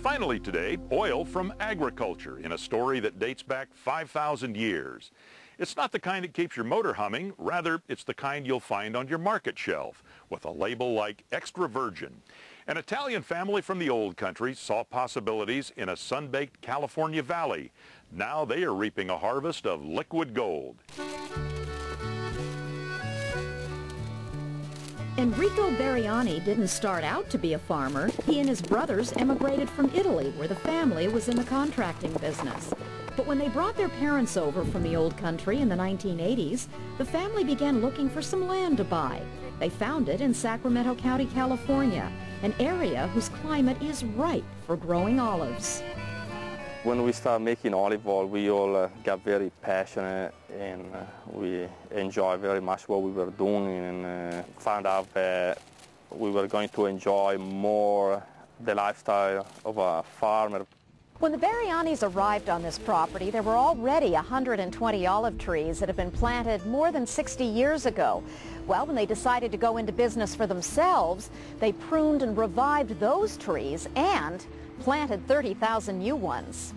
Finally today, oil from agriculture in a story that dates back 5,000 years. It's not the kind that keeps your motor humming, rather it's the kind you'll find on your market shelf with a label like extra virgin. An Italian family from the old country saw possibilities in a sun-baked California valley. Now they are reaping a harvest of liquid gold. Enrico Bariani didn't start out to be a farmer. He and his brothers emigrated from Italy, where the family was in the contracting business. But when they brought their parents over from the old country in the 1980s, the family began looking for some land to buy. They found it in Sacramento County, California, an area whose climate is ripe for growing olives. When we started making olive oil, we all got very passionate and we enjoyed very much what we were doing and found out that we were going to enjoy more the lifestyle of a farmer. When the Barianis arrived on this property, there were already 120 olive trees that had been planted more than 60 years ago. Well, when they decided to go into business for themselves, they pruned and revived those trees and planted 30,000 new ones.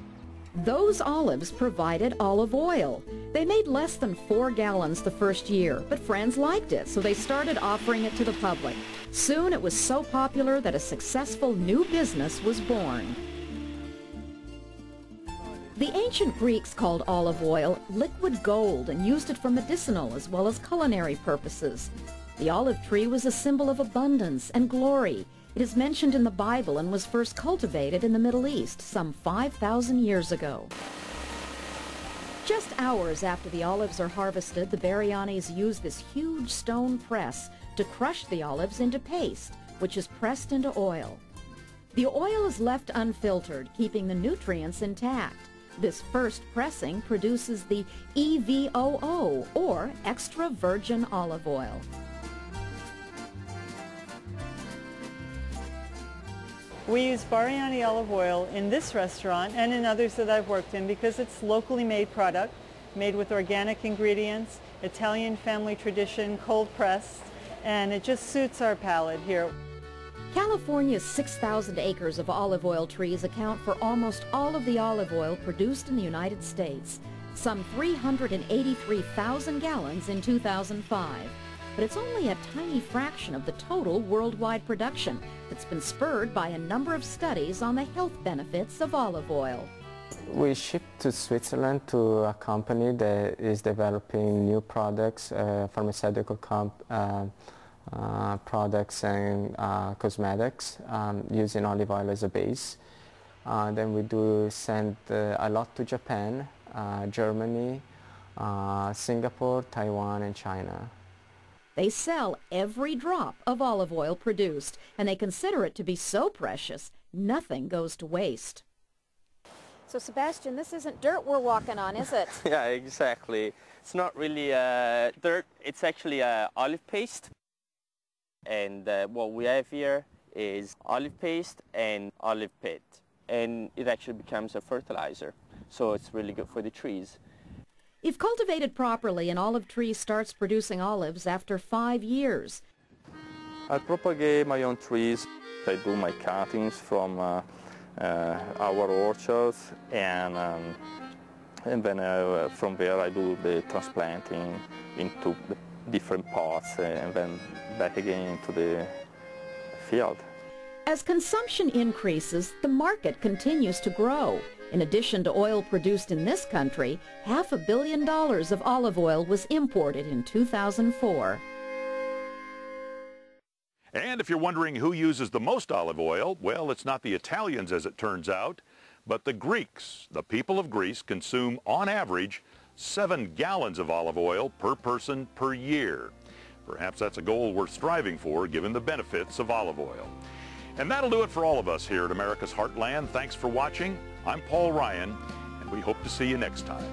Those olives provided olive oil. They made less than 4 gallons the first year, but friends liked it, so they started offering it to the public. Soon it was so popular that a successful new business was born. The ancient Greeks called olive oil liquid gold and used it for medicinal as well as culinary purposes. The olive tree was a symbol of abundance and glory. It is mentioned in the Bible and was first cultivated in the Middle East some 5,000 years ago. Just hours after the olives are harvested, the Barianis use this huge stone press to crush the olives into paste, which is pressed into oil. The oil is left unfiltered, keeping the nutrients intact. This first pressing produces the EVOO, or extra virgin olive oil. We use Bariani olive oil in this restaurant and in others that I've worked in because it's locally made product, made with organic ingredients, Italian family tradition, cold pressed, and it just suits our palate here. California's 6,000 acres of olive oil trees account for almost all of the olive oil produced in the United States, some 383,000 gallons in 2005. But it's only a tiny fraction of the total worldwide production that's been spurred by a number of studies on the health benefits of olive oil. We ship to Switzerland to a company that is developing new products, pharmaceutical products and cosmetics using olive oil as a base. Then we do send a lot to Japan, Germany, Singapore, Taiwan, and China. They sell every drop of olive oil produced, and they consider it to be so precious, nothing goes to waste. So, Sebastian, this isn't dirt we're walking on, is it? Yeah, exactly. It's not really dirt, it's actually olive paste. And what we have here is olive paste and olive pit. And it actually becomes a fertilizer, so it's really good for the trees. If cultivated properly, an olive tree starts producing olives after 5 years. I propagate my own trees. I do my cuttings from our orchards, and then from there I do the transplanting into the different pots and then back again into the field. As consumption increases, the market continues to grow. In addition to oil produced in this country, $500 million of olive oil was imported in 2004. And if you're wondering who uses the most olive oil, well, it's not the Italians as it turns out, but the Greeks. The people of Greece consume, on average, 7 gallons of olive oil per person per year. Perhaps that's a goal worth striving for, given the benefits of olive oil. And that'll do it for all of us here at America's Heartland. Thanks for watching. I'm Paul Ryan, and we hope to see you next time.